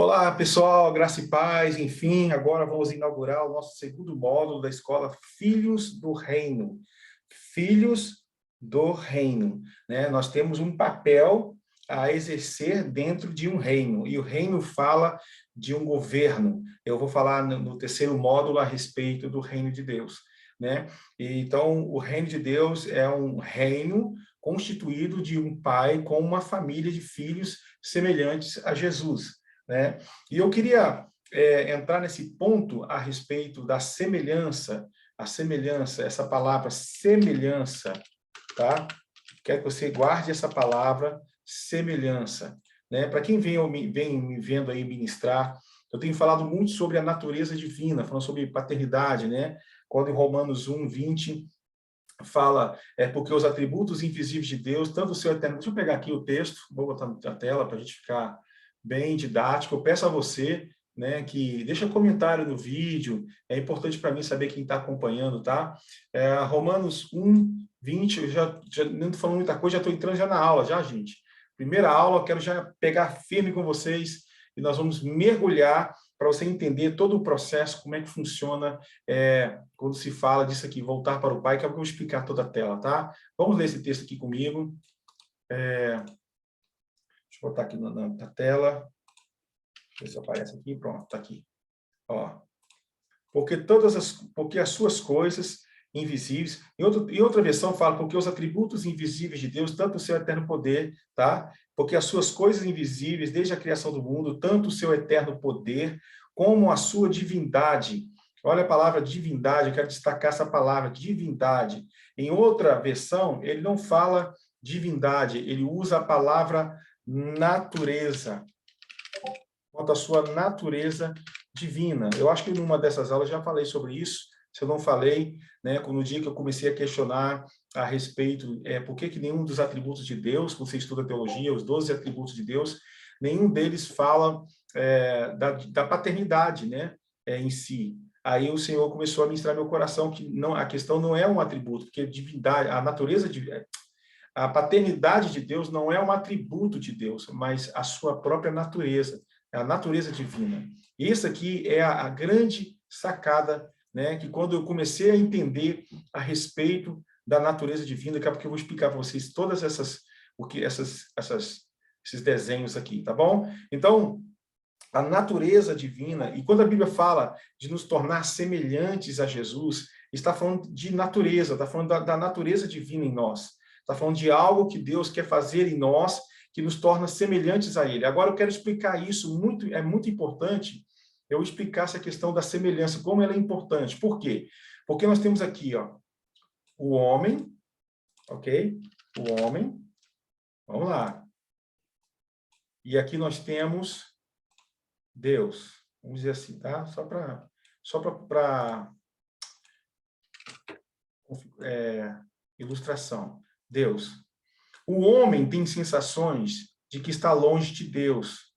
Olá, pessoal, graça e paz. Enfim, agora vamos inaugurar o nosso segundo módulo da escola Filhos do Reino. Filhos do Reino, né? Nós temos um papel a exercer dentro de um reino, e o reino fala de um governo. Eu vou falar no terceiro módulo a respeito do reino de Deus, né? Então, o reino de Deus é um reino constituído de um pai com uma família de filhos semelhantes a Jesus, né? E eu queria entrar nesse ponto a respeito da semelhança, a semelhança, essa palavra semelhança, tá? Quero que você guarde essa palavra semelhança, né? Para quem vem me vendo aí ministrar, eu tenho falado muito sobre a natureza divina, falando sobre paternidade, né? Quando em Romanos 1:20 fala, porque os atributos invisíveis de Deus, tanto o seu eterno... Deixa eu pegar aqui o texto, vou botar na tela para a gente ficar bem didático. Eu peço a você, né, que deixa comentário no vídeo, é importante para mim saber quem está acompanhando, tá? Romanos 1:20, eu já não estou falando muita coisa, já estou entrando já na aula, já, gente. Primeira aula, eu quero já pegar firme com vocês e nós vamos mergulhar para você entender todo o processo, como é que funciona quando se fala disso aqui, voltar para o Pai, que é o que eu vou explicar toda a tela, tá? Vamos ler esse texto aqui comigo. Deixa eu botar aqui na tela. Ver se aparece aqui. Pronto, está aqui. Ó. Porque as suas coisas invisíveis, em outra versão fala, porque os atributos invisíveis de Deus, tanto o seu eterno poder, tá? Porque as suas coisas invisíveis, desde a criação do mundo, tanto o seu eterno poder, como a sua divindade. Olha a palavra divindade, eu quero destacar essa palavra, divindade. Em outra versão, ele não fala divindade, ele usa a palavra natureza. Quanto à sua natureza divina. Eu acho que numa dessas aulas já falei sobre isso. Se eu não falei, né, no dia que eu comecei a questionar a respeito, por que nenhum dos atributos de Deus, quando você estuda teologia, os 12 atributos de Deus, nenhum deles fala da paternidade, né, em si. Aí o Senhor começou a ministrar meu coração que não, a questão não é um atributo, porque divindade, a natureza a paternidade de Deus não é um atributo de Deus, mas a sua própria natureza, é a natureza divina. E isso aqui é a grande sacada, né, que quando eu comecei a entender a respeito da natureza divina, daqui a pouco eu vou explicar para vocês todas esses desenhos aqui, tá bom? Então, a natureza divina, e quando a Bíblia fala de nos tornar semelhantes a Jesus, está falando de natureza, está falando da natureza divina em nós. Está falando de algo que Deus quer fazer em nós, que nos torna semelhantes a Ele. Agora eu quero explicar isso, é muito importante eu explicar essa questão da semelhança, como ela é importante. Por quê? Porque nós temos aqui, ó, o homem, ok? O homem, vamos lá. E aqui nós temos Deus, vamos dizer assim, tá? Só para ilustração. Deus. O homem tem sensações de que está longe de Deus,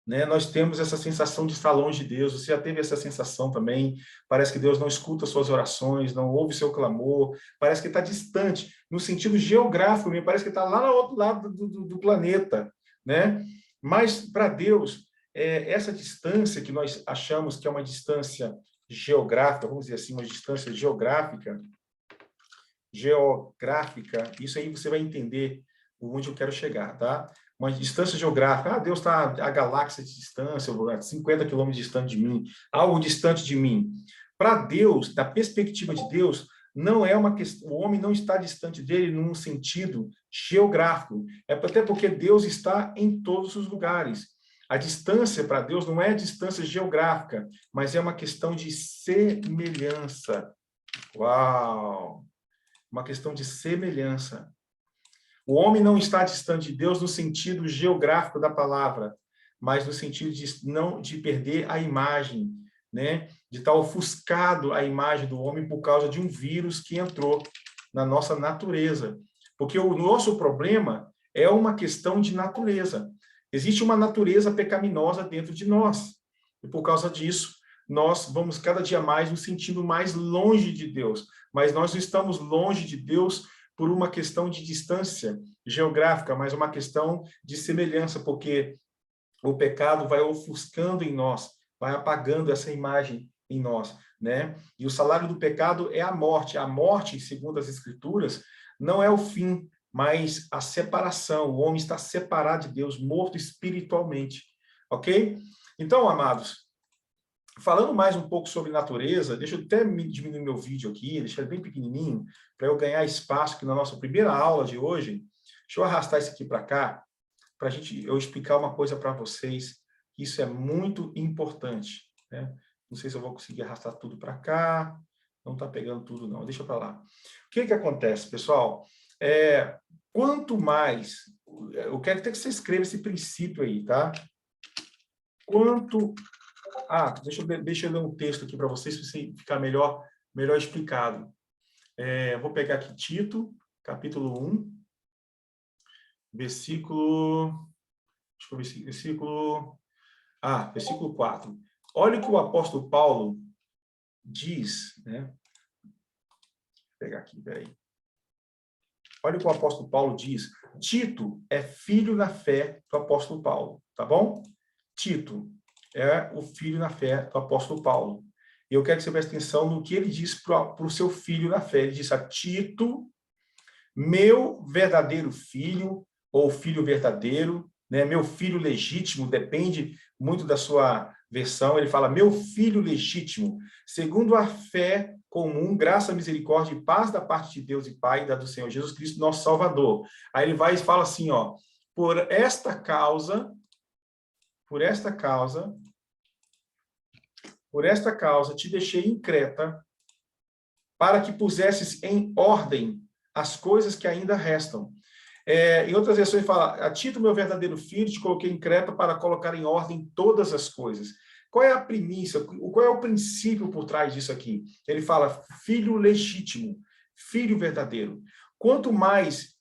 né? Nós temos essa sensação de estar longe de Deus. Você já teve essa sensação também? Parece que Deus não escuta suas orações, não ouve seu clamor, parece que está distante, no sentido geográfico mesmo, parece que está lá no outro lado do planeta, né? Mas para Deus, essa distância que nós achamos que é uma distância geográfica, vamos dizer assim, uma distância geográfica, isso aí você vai entender onde eu quero chegar, tá? Uma distância geográfica, Deus está a galáxia de distância, 50 quilômetros distante de mim, algo distante de mim. Para Deus, da perspectiva de Deus, não é uma questão, o homem não está distante dele num sentido geográfico, até porque Deus está em todos os lugares. A distância para Deus não é a distância geográfica, mas é uma questão de semelhança. Uau! Uma questão de semelhança. O homem não está distante de Deus no sentido geográfico da palavra, mas no sentido de perder a imagem, né? De estar ofuscado a imagem do homem por causa de um vírus que entrou na nossa natureza. Porque o nosso problema é uma questão de natureza. Existe uma natureza pecaminosa dentro de nós. E por causa disso, nós vamos cada dia mais nos sentindo mais longe de Deus. Mas nós não estamos longe de Deus por uma questão de distância geográfica, mas uma questão de semelhança, porque o pecado vai ofuscando em nós, vai apagando essa imagem em nós, né? E o salário do pecado é a morte. A morte, segundo as Escrituras, não é o fim, mas a separação. O homem está separado de Deus, morto espiritualmente, ok? Então, amados, falando mais um pouco sobre natureza, deixa eu até diminuir meu vídeo aqui, deixar ele bem pequenininho, para eu ganhar espaço aqui na nossa primeira aula de hoje. Deixa eu arrastar isso aqui para cá, para eu explicar uma coisa para vocês, que isso é muito importante, né? Não sei se eu vou conseguir arrastar tudo para cá, não está pegando tudo não, deixa para lá. O que que acontece, pessoal? Quanto mais, eu quero até que você escreva esse princípio aí, tá? Deixa eu ler um texto aqui para vocês, para você ficar melhor explicado. Vou pegar aqui Tito, capítulo 1, versículo 4. Olha o que o apóstolo Paulo diz, né? Vou pegar aqui, peraí. Olha o que o apóstolo Paulo diz. Tito é filho na fé do apóstolo Paulo, tá bom? Tito é o filho na fé do apóstolo Paulo. E eu quero que você preste atenção no que ele diz para o seu filho na fé. Ele diz a Tito, meu verdadeiro filho, ou filho verdadeiro, né? Meu filho legítimo, depende muito da sua versão. Ele fala, meu filho legítimo, segundo a fé comum, graça, misericórdia e paz da parte de Deus e Pai, da do Senhor Jesus Cristo, nosso Salvador. Aí ele vai e fala assim, ó, por esta causa, te deixei em Creta, para que pusesses em ordem as coisas que ainda restam. Em outras versões fala, a Tito, meu verdadeiro filho, te coloquei em Creta para colocar em ordem todas as coisas. Qual é a premissa, qual é o princípio por trás disso aqui? Ele fala, filho legítimo, filho verdadeiro. Quanto mais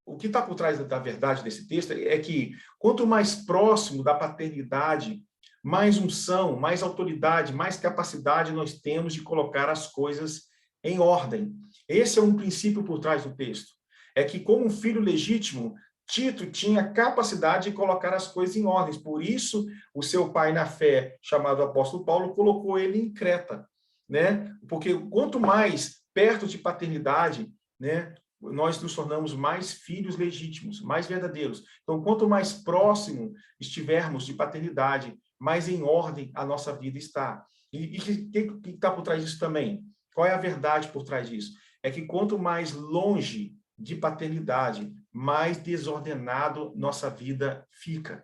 o que está por trás da verdade desse texto é que quanto mais próximo da paternidade, mais unção, mais autoridade, mais capacidade nós temos de colocar as coisas em ordem. Esse é um princípio por trás do texto. É que, como um filho legítimo, Tito tinha capacidade de colocar as coisas em ordem. Por isso, o seu pai na fé, chamado apóstolo Paulo, colocou ele em Creta, né? Porque quanto mais perto de paternidade, né, nós nos tornamos mais filhos legítimos, mais verdadeiros. Então, quanto mais próximo estivermos de paternidade, mais em ordem a nossa vida está. E o que está por trás disso também? Qual é a verdade por trás disso? É que quanto mais longe de paternidade, mais desordenado nossa vida fica,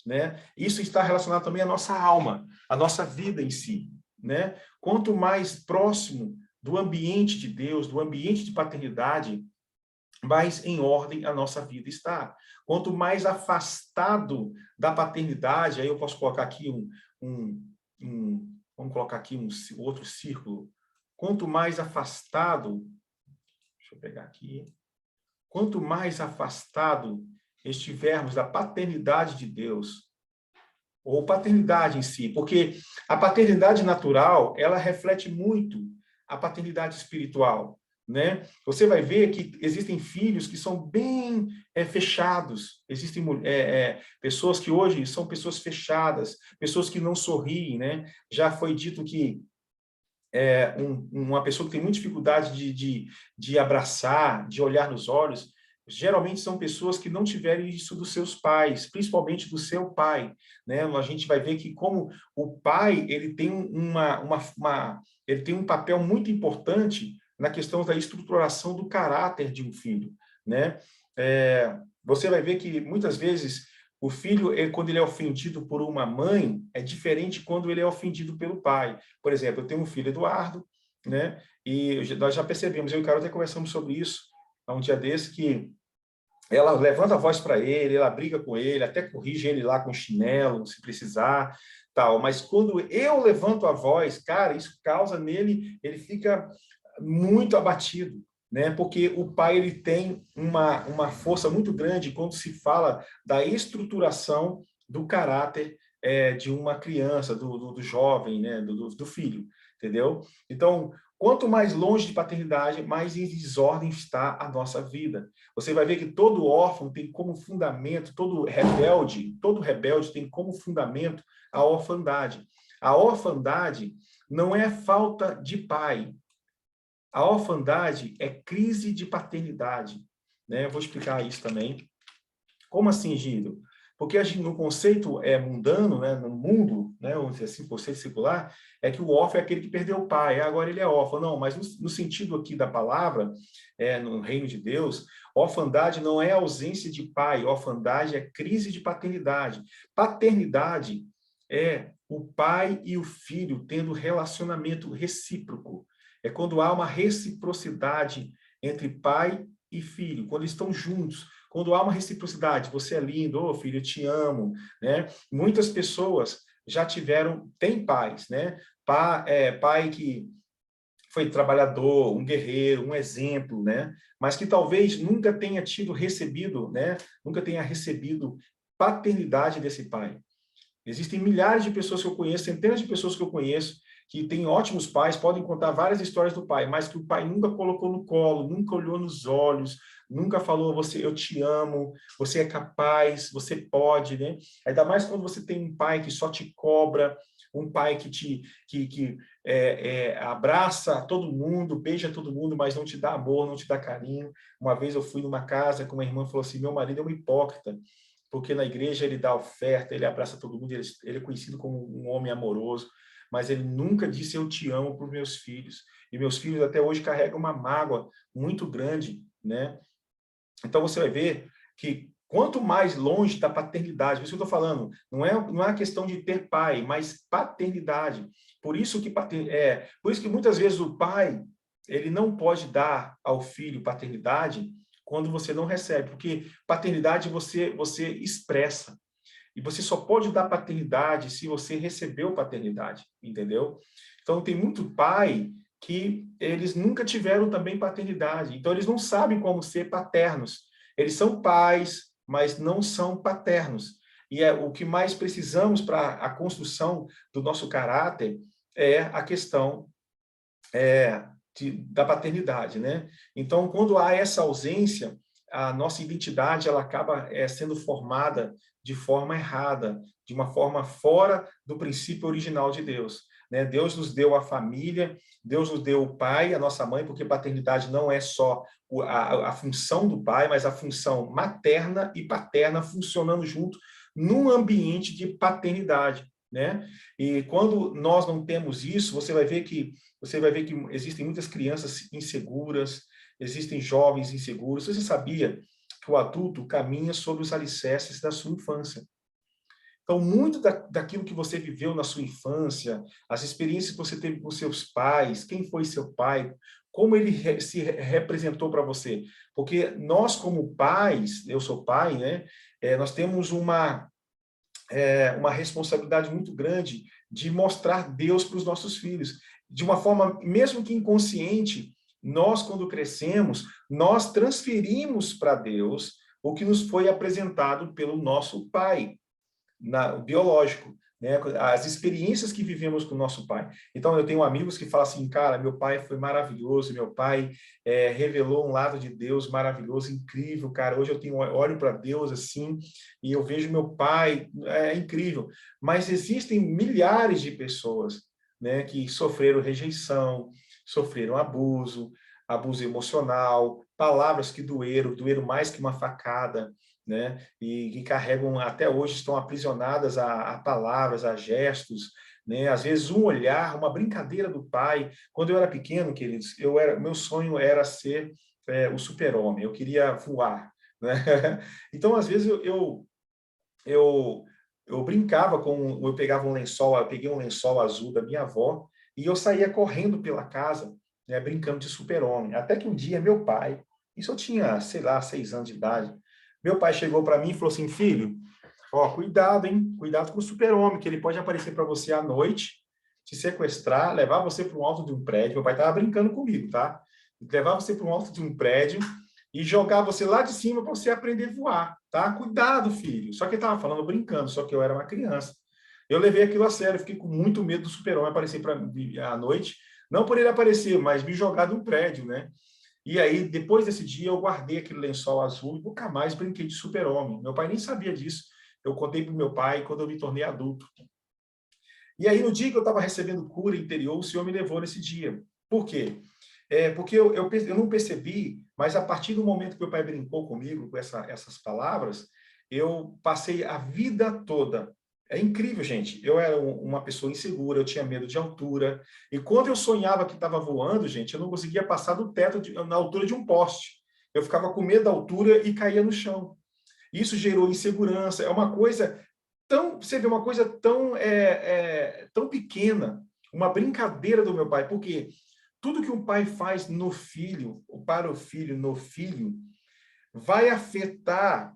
né? Isso está relacionado também à nossa alma, à nossa vida em si, né? Quanto mais próximo do ambiente de Deus, do ambiente de paternidade, mais em ordem a nossa vida está. Quanto mais afastado da paternidade, aí eu posso colocar aqui vamos colocar aqui um outro círculo. Quanto mais afastado, deixa eu pegar aqui, quanto mais afastado estivermos da paternidade de Deus, ou paternidade em si, porque a paternidade natural, ela reflete muito a paternidade espiritual, né? Você vai ver que existem filhos que são bem fechados, existem pessoas que hoje são pessoas fechadas, pessoas que não sorriem, né? Já foi dito que uma pessoa que tem muita dificuldade de abraçar, de olhar nos olhos, geralmente são pessoas que não tiveram isso dos seus pais, principalmente do seu pai, né? A gente vai ver que como o pai, ele tem ele tem um papel muito importante na questão da estruturação do caráter de um filho, né? Você vai ver que muitas vezes o filho, quando ele é ofendido por uma mãe, é diferente quando ele é ofendido pelo pai. Por exemplo, eu tenho um filho, Eduardo, né? E nós já percebemos, eu e o Carol até conversamos sobre isso há um dia desse, que ela levanta a voz para ele, ela briga com ele, até corrige ele lá com chinelo, se precisar, tal. Mas quando eu levanto a voz, cara, isso causa nele, ele fica muito abatido, né? Porque o pai, ele tem uma força muito grande quando se fala da estruturação do caráter de uma criança, do jovem, né? Do filho, entendeu? Então, Quanto mais longe de paternidade, mais em desordem está a nossa vida. Você vai ver que todo órfão tem como fundamento, todo rebelde tem como fundamento a orfandade. A orfandade não é falta de pai. A orfandade é crise de paternidade, né? Eu vou explicar isso também. Como assim, Gílio? Porque no conceito mundano, né, no mundo, né, assim, conceito secular, é que o órfão é aquele que perdeu o pai, agora ele é órfão. Não, mas no sentido aqui da palavra, no reino de Deus, orfandade não é ausência de pai, orfandade é crise de paternidade. Paternidade é o pai e o filho tendo relacionamento recíproco. É quando há uma reciprocidade entre pai e filho, quando estão juntos. Quando há uma reciprocidade, você é lindo, ô filho, eu te amo, né? Muitas pessoas já têm pais, né? Pai que foi trabalhador, um guerreiro, um exemplo, né? Mas que talvez nunca tenha recebido, né? Nunca tenha recebido paternidade desse pai. Existem milhares de pessoas que eu conheço, centenas de pessoas que eu conheço, que têm ótimos pais, podem contar várias histórias do pai, mas que o pai nunca colocou no colo, nunca olhou nos olhos, nunca falou, eu te amo, você é capaz, você pode, né? Ainda mais quando você tem um pai que só te cobra, um pai que abraça todo mundo, beija todo mundo, mas não te dá amor, não te dá carinho. Uma vez eu fui numa casa com uma irmã e falou assim, meu marido é um hipócrita, porque na igreja ele dá oferta, ele abraça todo mundo, ele é conhecido como um homem amoroso, mas ele nunca disse eu te amo para os meus filhos. E meus filhos até hoje carregam uma mágoa muito grande, né? Então você vai ver que quanto mais longe da paternidade, por isso que eu estou falando, não é uma questão de ter pai, mas paternidade. Por isso que muitas vezes o pai ele não pode dar ao filho paternidade quando você não recebe, porque paternidade você expressa. E você só pode dar paternidade se você recebeu paternidade, entendeu? Então, tem muito pai que eles nunca tiveram também paternidade. Então, eles não sabem como ser paternos. Eles são pais, mas não são paternos. E o que mais precisamos para a construção do nosso caráter é a questão da paternidade, né? Então, quando há essa ausência, a nossa identidade ela acaba sendo formada de forma errada, de uma forma fora do princípio original de Deus, né? Deus nos deu a família, Deus nos deu o pai, a nossa mãe, porque paternidade não é só a função do pai, mas a função materna e paterna funcionando junto num ambiente de paternidade, né? E quando nós não temos isso, você vai ver que existem muitas crianças inseguras, existem jovens inseguros. Você sabia que o adulto caminha sobre os alicerces da sua infância? Então, muito daquilo que você viveu na sua infância, as experiências que você teve com seus pais, quem foi seu pai, como ele se representou para você. Porque nós, como pais, eu sou pai, né? Nós temos uma responsabilidade muito grande de mostrar Deus para os nossos filhos. De uma forma, mesmo que inconsciente, nós, quando crescemos, nós transferimos para Deus o que nos foi apresentado pelo nosso pai biológico, né? As experiências que vivemos com o nosso pai. Então, eu tenho amigos que falam assim, cara, meu pai foi maravilhoso, meu pai revelou um lado de Deus maravilhoso, incrível, cara. Hoje eu olho para Deus assim e eu vejo meu pai, é incrível. Mas existem milhares de pessoas, né, que sofreram rejeição, sofreram abuso emocional, palavras que doeram mais que uma facada, né? E que carregam, até hoje, estão aprisionadas a palavras, a gestos, né? Às vezes um olhar, uma brincadeira do pai. Quando eu era pequeno, queridos, meu sonho era ser o super-homem, eu queria voar, né? Então, às vezes, eu brincava eu pegava eu peguei um lençol azul da minha avó e eu saía correndo pela casa, né, brincando de super-homem. Até que um dia meu pai, isso eu tinha, sei lá, 6 anos de idade, meu pai chegou para mim e falou assim, filho, ó, cuidado, hein? Cuidado com o super-homem, que ele pode aparecer para você à noite, te sequestrar, levar você para um alto de um prédio. Meu pai estava brincando comigo, tá? Levar você para um alto de um prédio e jogar você lá de cima para você aprender a voar, tá? Cuidado, filho. Só que ele estava falando brincando, só que eu era uma criança. Eu levei aquilo a sério, fiquei com muito medo do super-homem aparecer para mim à noite Não por ele aparecer, mas me jogar de um prédio, né? E aí, depois desse dia, eu guardei aquele lençol azul e nunca mais brinquei de super-homem. Meu pai nem sabia disso. Eu contei para o meu pai quando eu me tornei adulto. E aí, no dia que eu estava recebendo cura interior, o Senhor me levou nesse dia. Por quê? Porque eu não percebi, mas a partir do momento que meu pai brincou comigo com essas palavras, eu passei a vida toda. É incrível, gente. Eu era uma pessoa insegura, eu tinha medo de altura. E quando eu sonhava que estava voando, gente, eu não conseguia passar do teto na altura de um poste. Eu ficava com medo da altura e caía no chão. Isso gerou insegurança. É uma coisa tão, você vê, uma coisa tão pequena, uma brincadeira do meu pai, porque tudo que um pai faz no filho, ou para o filho, no filho, vai afetar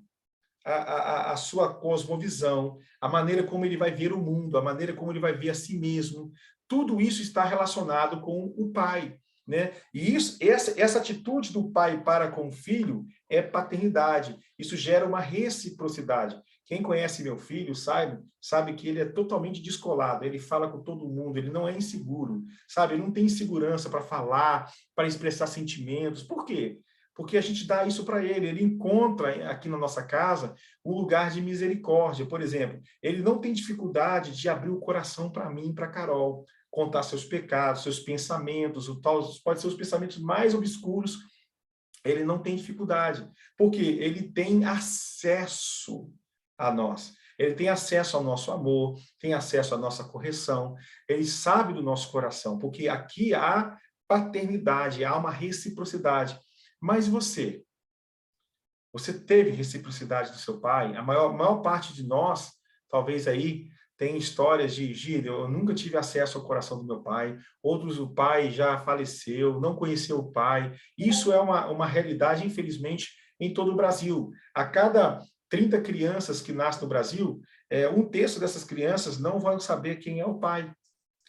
a sua cosmovisão, a maneira como ele vai ver o mundo, a maneira como ele vai ver a si mesmo. Tudo isso está relacionado com o pai, né? E essa atitude do pai para com o filho é paternidade. Isso gera uma reciprocidade. Quem conhece meu filho sabe que ele é totalmente descolado, ele fala com todo mundo, ele não é inseguro, sabe? Ele não tem insegurança para falar, para expressar sentimentos. Por quê? Porque a gente dá isso para ele, ele encontra aqui na nossa casa um lugar de misericórdia. Por exemplo, ele não tem dificuldade de abrir o coração para mim e para Carol, contar seus pecados, seus pensamentos, pode ser os pensamentos mais obscuros, ele não tem dificuldade, porque ele tem acesso a nós. Ele tem acesso ao nosso amor, tem acesso à nossa correção, ele sabe do nosso coração, porque aqui há paternidade, há uma reciprocidade. Mas você teve reciprocidade do seu pai? A maior parte de nós, talvez aí, tem histórias de, Gílio, eu nunca tive acesso ao coração do meu pai, outros, o pai já faleceu, não conheceu o pai. Isso é uma realidade, infelizmente, em todo o Brasil. A cada 30 crianças que nascem no Brasil, um terço dessas crianças não vão saber quem é o pai.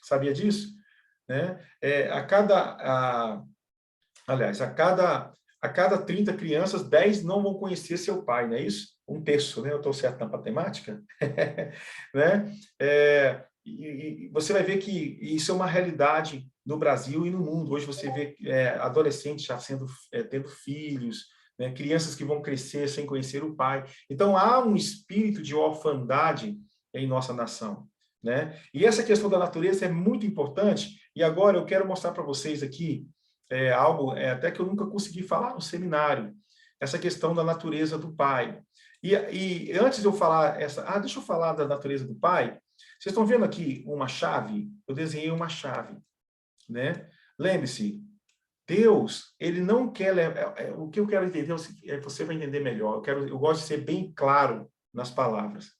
Sabia disso? Né? Aliás, a cada 30 crianças, 10 não vão conhecer seu pai, não é isso? Um terço, né? Eu estou certo na matemática? Né? E você vai ver que isso é uma realidade no Brasil e no mundo. Hoje você vê adolescentes já tendo filhos, né? Crianças que vão crescer sem conhecer o pai. Então, há um espírito de orfandade em nossa nação. Né? E essa questão da natureza é muito importante. E agora eu quero mostrar para vocês aqui algo até que eu nunca consegui falar no seminário, essa questão da natureza do pai. E antes de eu falar deixa eu falar da natureza do pai. Vocês estão vendo aqui uma chave? Eu desenhei uma chave, né? Lembre-se, Deus, ele não quer o que eu quero entender, você vai entender melhor. Eu gosto de ser bem claro nas palavras.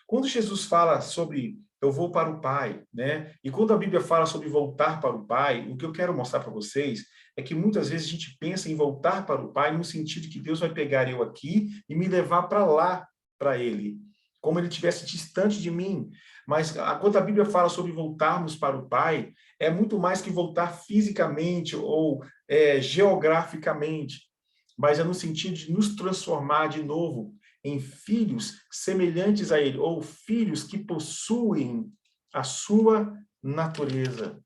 Quando Jesus fala sobre eu vou para o Pai, né? E quando a Bíblia fala sobre voltar para o Pai, o que eu quero mostrar para vocês é que muitas vezes a gente pensa em voltar para o Pai no sentido de que Deus vai pegar eu aqui e me levar para lá, para Ele, como Ele estivesse distante de mim. Mas quando a Bíblia fala sobre voltarmos para o Pai, é muito mais que voltar fisicamente ou geograficamente, mas é no sentido de nos transformar de novo em filhos semelhantes a ele, ou filhos que possuem a sua natureza.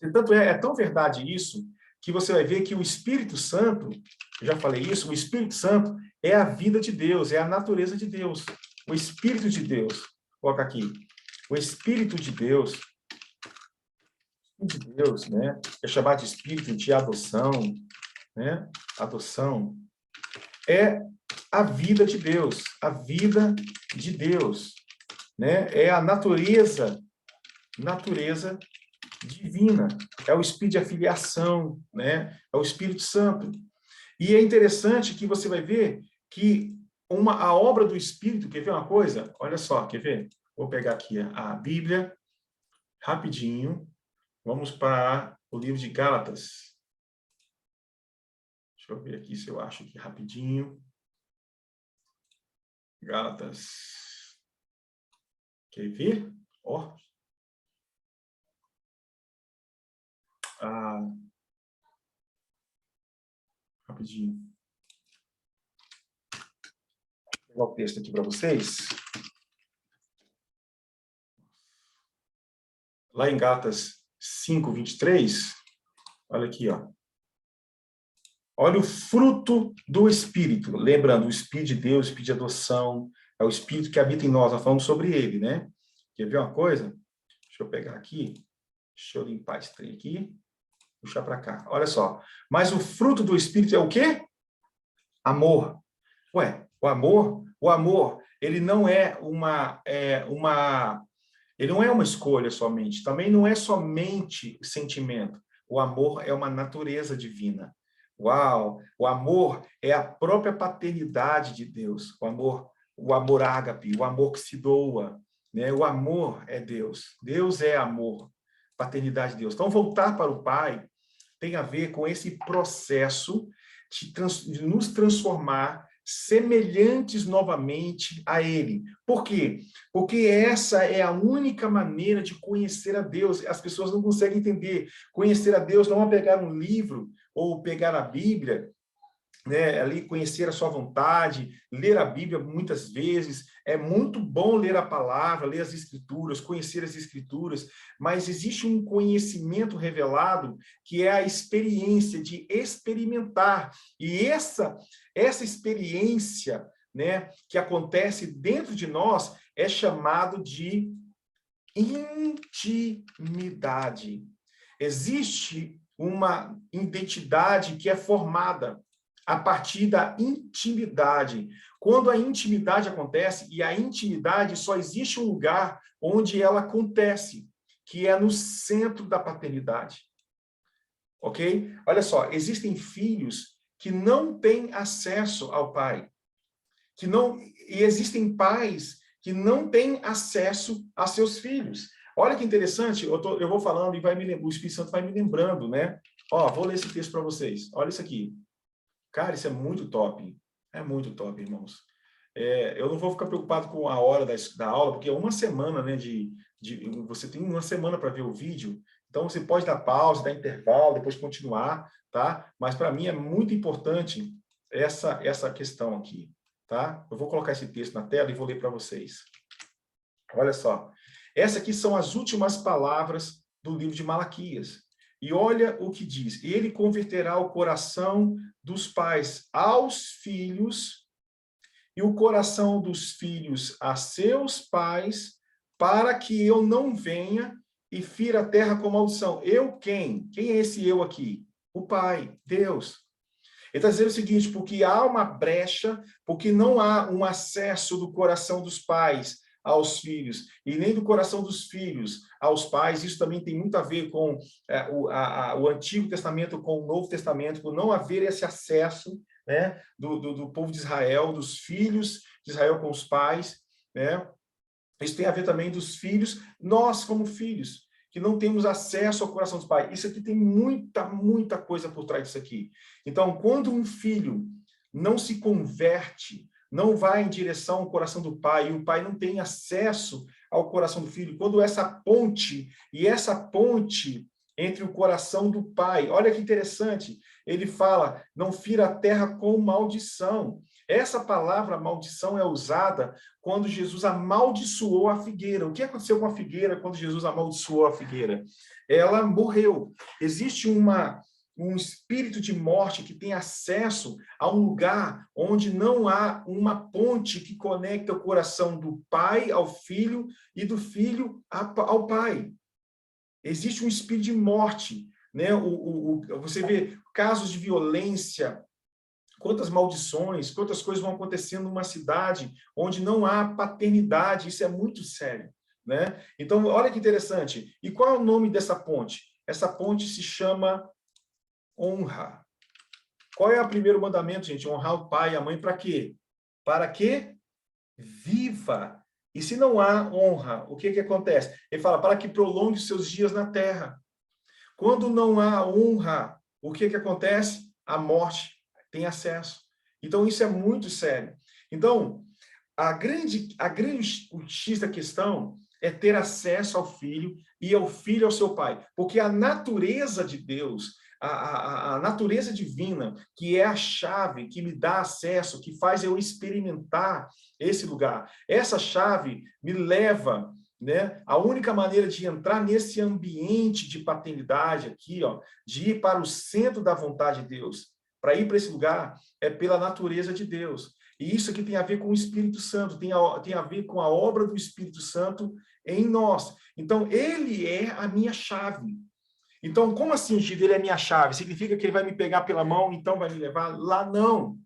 Portanto, é tão verdade isso, que você vai ver que o Espírito Santo, eu já falei isso, o Espírito Santo é a vida de Deus, é a natureza de Deus. O Espírito de Deus, coloca aqui, o Espírito de Deus, né? É chamado de Espírito de adoção, né? Adoção é a vida de Deus, a vida de Deus, né? É a natureza divina, é o espírito de afiliação, né? É o Espírito Santo. E é interessante que você vai ver que a obra do Espírito, quer ver uma coisa? Olha só, quer ver? Vou pegar aqui a Bíblia, rapidinho, vamos para o livro de Gálatas. Deixa eu ver aqui se eu acho aqui rapidinho. Gálatas. Quer ver? Ó. Rapidinho. Vou pegar o texto aqui para vocês. Lá em Gálatas 5, 23, olha aqui, ó. Olha o fruto do Espírito. Lembrando, o Espírito de Deus, o Espírito de adoção, é o Espírito que habita em nós. Nós falamos sobre ele, né? Quer ver uma coisa? Deixa eu pegar aqui. Deixa eu limpar esse trem aqui. Puxar para cá. Olha só. Mas o fruto do Espírito é o quê? Amor. Ué, o amor, ele não é ele não é uma escolha somente. Também não é somente sentimento. O amor é uma natureza divina. Uau! O amor é a própria paternidade de Deus. O amor ágape, o amor que se doa, né? O amor é Deus. Deus é amor, paternidade de Deus. Então, voltar para o Pai tem a ver com esse processo de nos transformar semelhantes novamente a Ele. Por quê? Porque essa é a única maneira de conhecer a Deus. As pessoas não conseguem entender. Conhecer a Deus não é pegar um livro ou pegar a Bíblia, né, ali conhecer a sua vontade, ler a Bíblia muitas vezes. É muito bom ler a palavra, ler as Escrituras, conhecer as Escrituras, mas existe um conhecimento revelado que é a experiência de experimentar. E essa experiência, né, que acontece dentro de nós é chamado de intimidade. Existe uma identidade que é formada a partir da intimidade. Quando a intimidade acontece, e a intimidade só existe um lugar onde ela acontece, que é no centro da paternidade. Ok? Olha só, existem filhos que não têm acesso ao pai, e existem pais que não têm acesso a seus filhos. Olha que interessante, eu vou falando e o Espírito Santo vai me lembrando, né? Ó, vou ler esse texto para vocês. Olha isso aqui. Cara, isso é muito top. É muito top, irmãos. Eu não vou ficar preocupado com a hora da aula, porque é uma semana, né? Você tem uma semana para ver o vídeo, então você pode dar pausa, dar intervalo, depois continuar, tá? Mas para mim é muito importante essa questão aqui, tá? Eu vou colocar esse texto na tela e vou ler para vocês. Olha só. Essas aqui são as últimas palavras do livro de Malaquias. E olha o que diz. Ele converterá o coração dos pais aos filhos e o coração dos filhos a seus pais, para que eu não venha e fira a terra com maldição. Eu quem? Quem é esse eu aqui? O Pai, Deus. Ele está dizendo o seguinte, porque há uma brecha, porque não há um acesso do coração dos pais aos filhos, e nem do coração dos filhos aos pais. Isso também tem muito a ver com o Antigo Testamento com o Novo Testamento, por não haver esse acesso, né, do povo de Israel, dos filhos de Israel com os pais, né? Isso tem a ver também dos filhos, nós como filhos, que não temos acesso ao coração dos pais. Isso aqui tem muita coisa por trás disso aqui. Então, quando um filho não se converte, não vai em direção ao coração do pai, e o pai não tem acesso ao coração do filho, quando essa ponte entre o coração do pai, olha que interessante, ele fala, não fira a terra com maldição. Essa palavra maldição é usada quando Jesus amaldiçoou a figueira. O que aconteceu com a figueira quando Jesus amaldiçoou a figueira? Ela morreu. Existe um espírito de morte que tem acesso a um lugar onde não há uma ponte que conecta o coração do pai ao filho e do filho ao pai. Existe um espírito de morte, né? Você vê casos de violência, quantas maldições, quantas coisas vão acontecendo numa cidade onde não há paternidade. Isso é muito sério, né? Então, olha que interessante. E qual é o nome dessa ponte? Essa ponte se chama honra. Qual é o primeiro mandamento, gente? Honrar o pai e a mãe para quê? Para que viva. E se não há honra, o que acontece? Ele fala, para que prolongue os seus dias na terra. Quando não há honra, o que acontece? A morte tem acesso. Então, isso é muito sério. Então, a grande o X da questão é ter acesso ao filho e ao filho ao seu pai. Porque a natureza de Deus, a natureza divina, que é a chave que me dá acesso, que faz eu experimentar esse lugar. Essa chave me leva, né? A única maneira de entrar nesse ambiente de paternidade aqui, ó, de ir para o centro da vontade de Deus, para ir para esse lugar, é pela natureza de Deus. E isso aqui tem a ver com o Espírito Santo, tem a ver com a obra do Espírito Santo em nós. Então, ele é a minha chave. Então, como assim, Gide, ele é a minha chave? Significa que ele vai me pegar pela mão, então vai me levar lá? Não.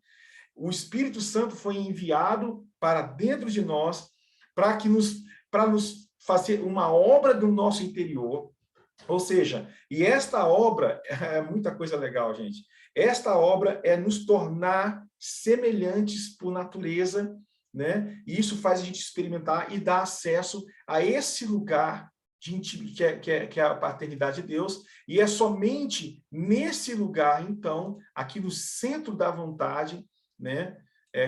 O Espírito Santo foi enviado para dentro de nós para nos fazer uma obra do nosso interior. Ou seja, e esta obra é muita coisa legal, gente. Esta obra é nos tornar semelhantes por natureza, né? E isso faz a gente experimentar e dar acesso a esse lugar que é a paternidade de Deus, e é somente nesse lugar, então, aqui no centro da vontade, né?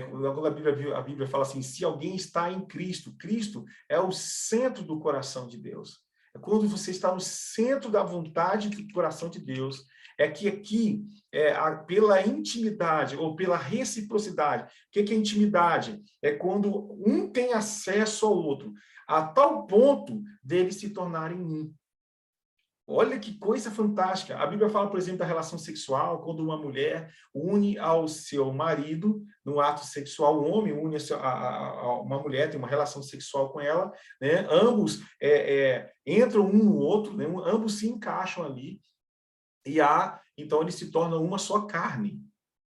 Quando a Bíblia fala assim, se alguém está em Cristo, Cristo é o centro do coração de Deus. É quando você está no centro da vontade do coração de Deus, é que aqui, pela intimidade ou pela reciprocidade, o que é intimidade? É quando um tem acesso ao outro, a tal ponto deles se tornarem um. Olha que coisa fantástica. A Bíblia fala, por exemplo, da relação sexual, quando uma mulher une ao seu marido, no ato sexual, o homem une a uma mulher, tem uma relação sexual com ela, né? Ambos entram um no outro, né? Ambos se encaixam ali, então eles se tornam uma só carne.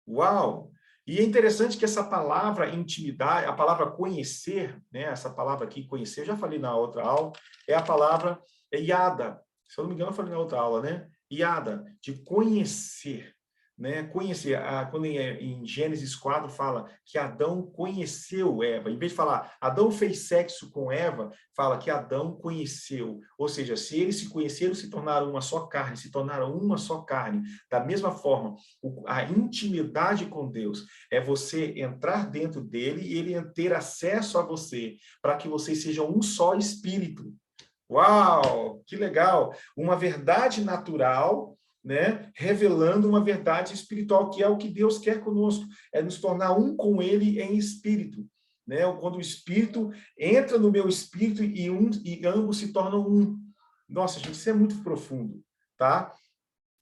Uau! E é interessante que essa palavra intimidade, a palavra conhecer, né? Essa palavra aqui, conhecer, eu já falei na outra aula, é a palavra yada. Se eu não me engano, eu falei na outra aula, né? Yada, de conhecer, né? Conhecer. Quando em Gênesis 4 fala que Adão conheceu Eva, em vez de falar Adão fez sexo com Eva, fala que Adão conheceu. Ou seja, se eles se conheceram, se tornaram uma só carne, se tornaram uma só carne. Da mesma forma, a intimidade com Deus é você entrar dentro dele e ele ter acesso a você, para que vocês sejam um só espírito. Uau, que legal! Uma verdade natural, né, revelando uma verdade espiritual, que é o que Deus quer conosco, é nos tornar um com ele em espírito, né? Quando o espírito entra no meu espírito e ambos se tornam um. Nossa, gente, isso é muito profundo, tá?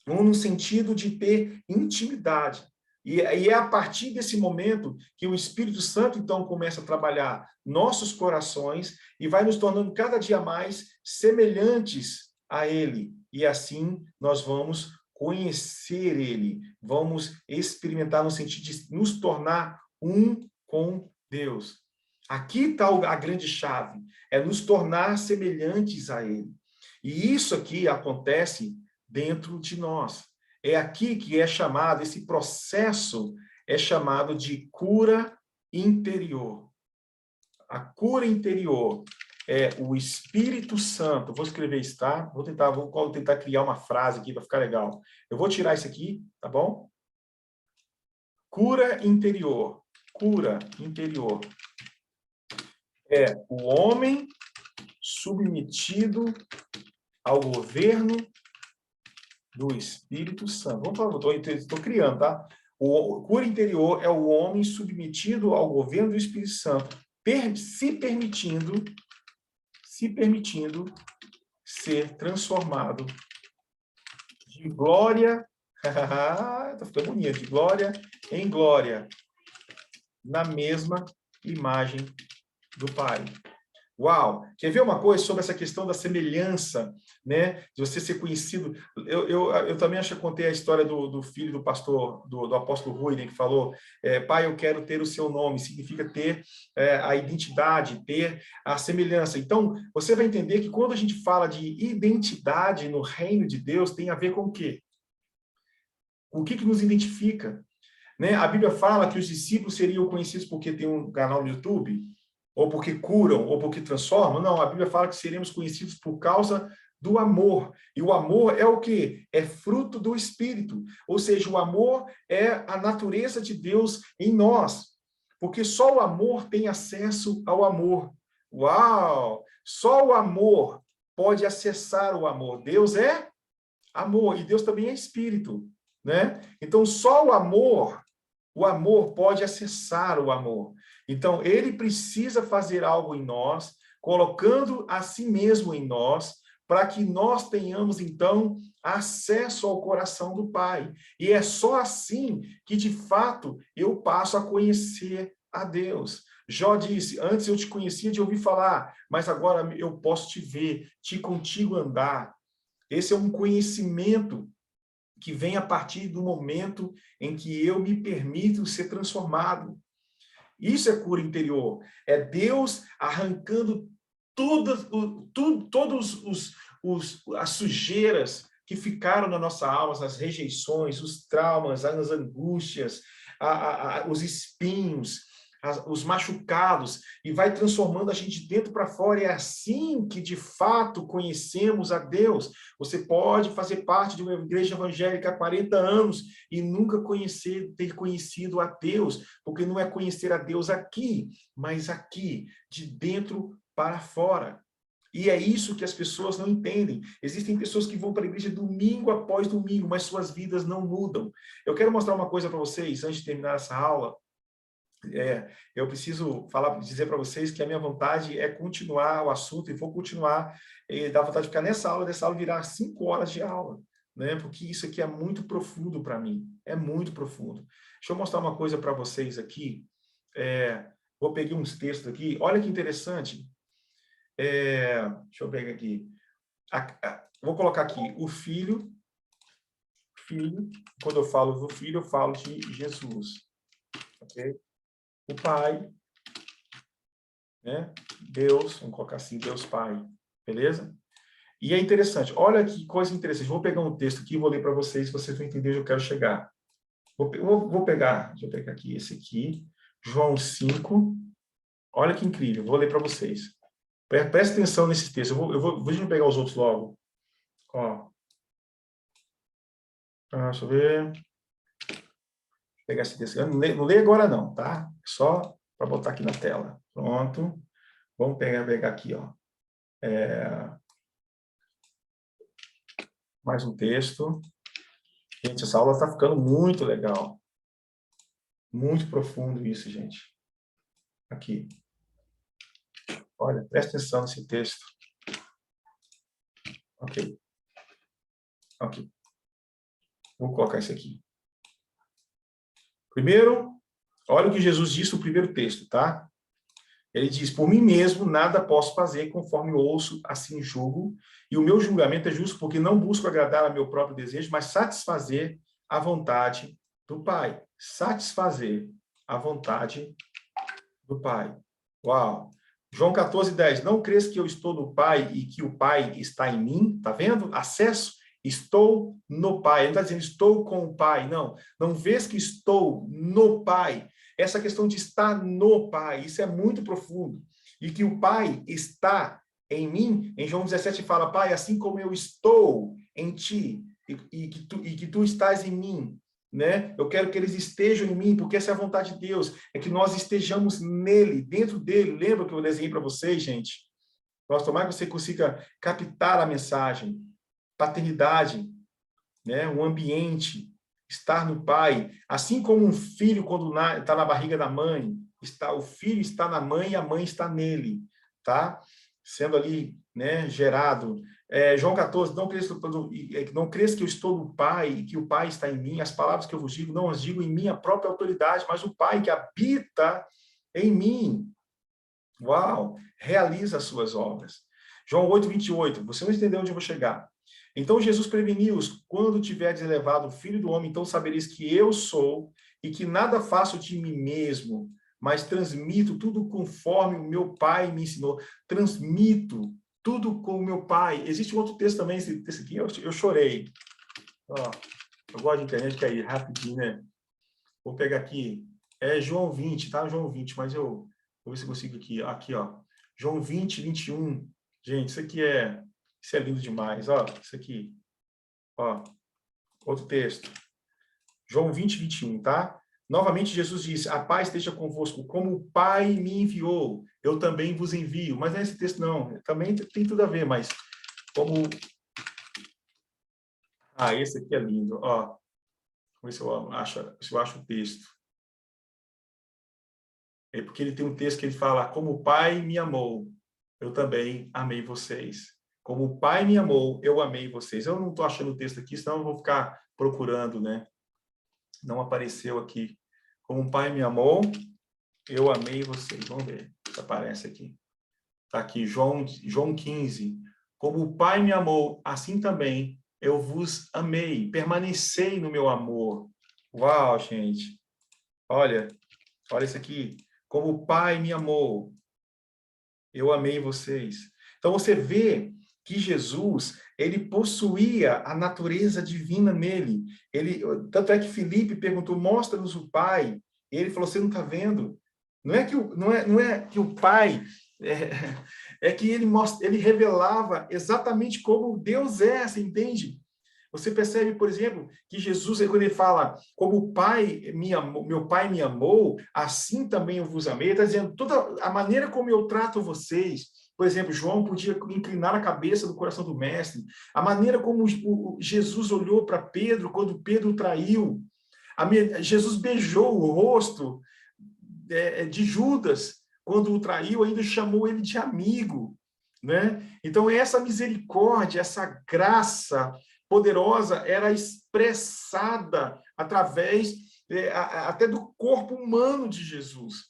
Um no sentido de ter intimidade. E é a partir desse momento que o Espírito Santo, então, começa a trabalhar nossos corações e vai nos tornando cada dia mais semelhantes a Ele. E assim nós vamos conhecer Ele, vamos experimentar no sentido de nos tornar um com Deus. Aqui está a grande chave, é nos tornar semelhantes a Ele. E isso aqui acontece dentro de nós. É aqui que é chamado, esse processo é chamado de cura interior. A cura interior é o Espírito Santo. Vou escrever isso, tá? Vou tentar criar uma frase aqui para ficar legal. Eu vou tirar isso aqui, tá bom? Cura interior. Cura interior. É o homem submetido ao governo do Espírito Santo. Estou criando, tá? O cura interior é o homem submetido ao governo do Espírito Santo, se permitindo ser transformado de glória, tá ficando bonito, de glória em glória, na mesma imagem do Pai. Uau! Quer ver uma coisa sobre essa questão da semelhança, né? De você ser conhecido? Eu também acho que contei a história do filho do pastor, do apóstolo Rui, né, que falou, pai, eu quero ter o seu nome. Significa ter a identidade, ter a semelhança. Então, você vai entender que quando a gente fala de identidade no reino de Deus, tem a ver com o quê? O que nos identifica? Né? A Bíblia fala que os discípulos seriam conhecidos porque tem um canal no YouTube, ou porque curam, ou porque transformam. Não, a Bíblia fala que seremos conhecidos por causa do amor. E o amor é o quê? É fruto do Espírito. Ou seja, o amor é a natureza de Deus em nós. Porque só o amor tem acesso ao amor. Uau! Só o amor pode acessar o amor. Deus é amor, e Deus também é Espírito, né? Então, só o amor pode acessar o amor. Então, ele precisa fazer algo em nós colocando a si mesmo em nós, para que nós tenhamos, então, acesso ao coração do Pai. E é só assim que, de fato, eu passo a conhecer a Deus. Jó disse, antes eu te conhecia de ouvir falar, mas agora eu posso te ver, contigo andar. Esse é um conhecimento que vem a partir do momento em que eu me permito ser transformado. Isso é cura interior. É Deus arrancando todos as sujeiras que ficaram na nossa alma, as rejeições, os traumas, as angústias, os espinhos, os machucados, e vai transformando a gente de dentro para fora. E é assim que, de fato, conhecemos a Deus. Você pode fazer parte de uma igreja evangélica há 40 anos e nunca ter conhecido a Deus, porque não é conhecer a Deus aqui, mas aqui, de dentro para fora. E é isso que as pessoas não entendem. Existem pessoas que vão para a igreja domingo após domingo, mas suas vidas não mudam. Eu quero mostrar uma coisa para vocês, antes de terminar essa aula. Eu preciso dizer para vocês que a minha vontade é continuar o assunto, e vou continuar, dá vontade de ficar dessa aula virar 5 horas de aula, né? Porque isso aqui é muito profundo para mim, é muito profundo. Deixa eu mostrar uma coisa para vocês aqui, vou pegar uns textos aqui, olha que interessante, deixa eu pegar aqui, vou colocar aqui, o filho, quando eu falo do filho, eu falo de Jesus, ok? O Pai, né? Deus, vamos colocar assim, Deus Pai, beleza? E é interessante, olha que coisa interessante, vou pegar um texto aqui e vou ler para vocês vão entender onde eu quero chegar. Vou pegar, deixa eu pegar aqui, esse aqui, João 5, olha que incrível, vou ler para vocês. Presta atenção nesse texto, deixa eu pegar os outros logo. Ó. Deixa eu ver. Vou pegar esse texto, não leio agora não, tá? Só para botar aqui na tela. Pronto. Vamos pegar aqui, ó. Mais um texto. Gente, essa aula está ficando muito legal. Muito profundo isso, gente. Aqui. Olha, presta atenção nesse texto. Ok. Ok. Vou colocar isso aqui. Primeiro, olha o que Jesus disse no primeiro texto, tá? Ele diz, por mim mesmo, nada posso fazer conforme ouço, assim julgo, e o meu julgamento é justo porque não busco agradar a meu próprio desejo, mas satisfazer a vontade do Pai. Satisfazer a vontade do Pai. Uau! João 14:10. Não crês que eu estou no Pai e que o Pai está em mim? Tá vendo? Acesso. Estou no Pai. Ele não está dizendo estou com o Pai. Não. Não vês que estou no Pai. Essa questão de estar no Pai, isso é muito profundo. E que o Pai está em mim. Em João 17 fala, Pai, assim como eu estou em ti e que tu estás em mim, né? Eu quero que eles estejam em mim, porque essa é a vontade de Deus, é que nós estejamos nele, dentro dele. Lembra que eu desenhei para vocês, gente? Nós tomar que você consiga captar a mensagem, paternidade, né? Um ambiente, estar no Pai, assim como um filho quando está na barriga da mãe, o filho está na mãe e a mãe está nele, tá? Sendo ali, né, gerado. João 14, não cres que eu estou no Pai e que o Pai está em mim, as palavras que eu vos digo, não as digo em minha própria autoridade, mas o Pai que habita em mim, uau, realiza as suas obras. João 8:28, você não entendeu onde eu vou chegar. Então Jesus preveniu-os, quando tiverdes elevado o Filho do Homem, então sabereis que eu sou e que nada faço de mim mesmo, mas transmito tudo conforme o meu Pai me ensinou. Transmito tudo com o meu Pai. Existe um outro texto também, esse aqui eu chorei. Ó, eu gosto de internet, que aí, rapidinho, né? Vou pegar aqui. João 20, tá? João 20, mas vou ver se eu consigo aqui. Aqui, ó. João 20:21. Gente, isso é lindo demais. Ó, isso aqui. Ó, outro texto. João 20:21, tá? Novamente, Jesus disse, a paz esteja convosco, como o Pai me enviou, eu também vos envio. Mas não é esse texto, não. Também tem tudo a ver, mas como... esse aqui é lindo. Ó, vamos ver se eu acho o texto. Porque ele tem um texto que ele fala, como o Pai me amou. eu também amei vocês. Como o Pai me amou, eu amei vocês. Eu não estou achando o texto aqui, senão eu vou ficar procurando, né? Não apareceu aqui. Como o Pai me amou, eu amei vocês. Vamos ver se aparece aqui. Está aqui, João 15. Como o Pai me amou, assim também eu vos amei. Permanecei no meu amor. Uau, gente. Olha isso aqui. Como o Pai me amou, eu amei vocês. Então você vê que Jesus, ele possuía a natureza divina nele. Tanto é que Filipe perguntou: mostra-nos o Pai. E ele falou: você não está vendo? Não é que o Pai é que ele revelava exatamente como Deus é, você entende? Você percebe, por exemplo, que Jesus, quando ele fala, como o Pai me amou, meu Pai me amou, assim também eu vos amei, ele está dizendo, toda a maneira como eu trato vocês, por exemplo, João podia inclinar a cabeça do coração do mestre, a maneira como Jesus olhou para Pedro quando Pedro o traiu, Jesus beijou o rosto de Judas quando o traiu, ainda chamou ele de amigo, né? Então, essa misericórdia, essa graça poderosa era expressada através até do corpo humano de Jesus,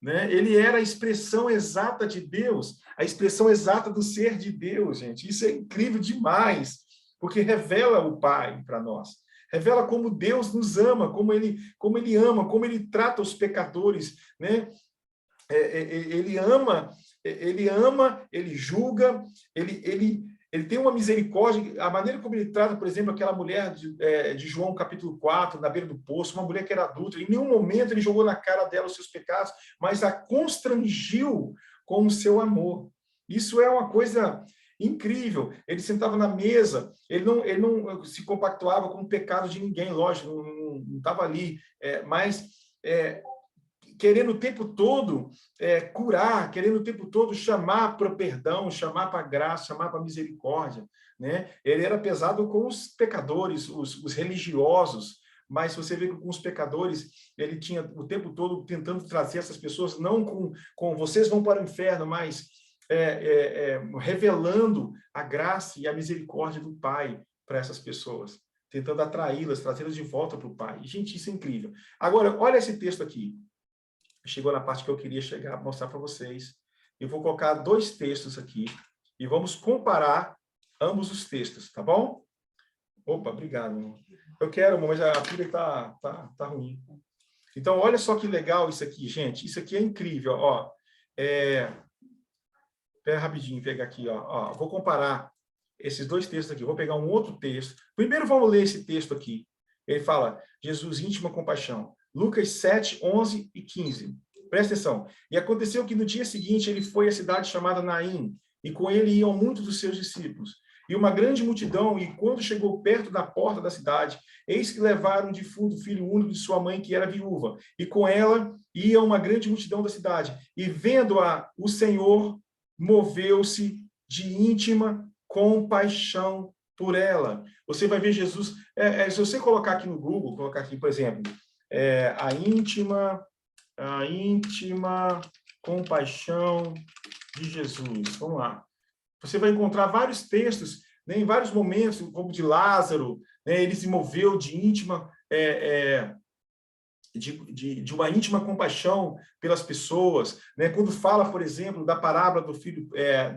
né? Ele era a expressão exata de Deus, a expressão exata do ser de Deus, gente. Isso é incrível demais, porque revela o Pai para nós. Revela como Deus nos ama, como ele ama, como ele trata os pecadores, né? Ele ama, ele julga, ele tem uma misericórdia. A maneira como ele trata, por exemplo, aquela mulher de João capítulo 4, na beira do poço, uma mulher que era adulta, em nenhum momento ele jogou na cara dela os seus pecados, mas a constrangiu com o seu amor. Isso é uma coisa incrível. Ele sentava na mesa, ele não se compactuava com o pecado de ninguém, lógico, não estava ali, mas querendo o tempo todo curar, querendo o tempo todo chamar para o perdão, chamar para a graça, chamar para a misericórdia, né? Ele era pesado com os pecadores, os religiosos, mas você vê que com os pecadores, ele tinha o tempo todo tentando trazer essas pessoas, não com vocês vão para o inferno, mas revelando a graça e a misericórdia do Pai para essas pessoas, tentando atraí-las, trazê-las de volta para o Pai. E, gente, isso é incrível. Agora, olha esse texto aqui. Chegou na parte que eu queria chegar, mostrar para vocês. Eu vou colocar 2 textos aqui e vamos comparar ambos os textos, tá bom? Opa, obrigado. Eu quero, mas a pilha tá ruim. Então, olha só que legal isso aqui, gente. Isso aqui é incrível, ó. Espera rapidinho, pegar aqui, ó. Vou comparar esses 2 textos aqui. Vou pegar um outro texto. Primeiro, vamos ler esse texto aqui. Ele fala, Jesus, íntima compaixão. Lucas 7, 11 e 15. Presta atenção. E aconteceu que no dia seguinte ele foi à cidade chamada Naim, e com ele iam muitos dos seus discípulos. E uma grande multidão, e quando chegou perto da porta da cidade, eis que levaram de fundo o filho único de sua mãe, que era viúva. E com ela ia uma grande multidão da cidade. E vendo-a, o Senhor moveu-se de íntima compaixão por ela. Você vai ver Jesus... se você colocar aqui no Google, colocar aqui, por exemplo, a íntima compaixão de Jesus. Vamos lá. Você vai encontrar vários textos, né, em vários momentos, como de Lázaro, né, ele se moveu de íntima... De uma íntima compaixão pelas pessoas, né? Quando fala, por exemplo, da parábola do filho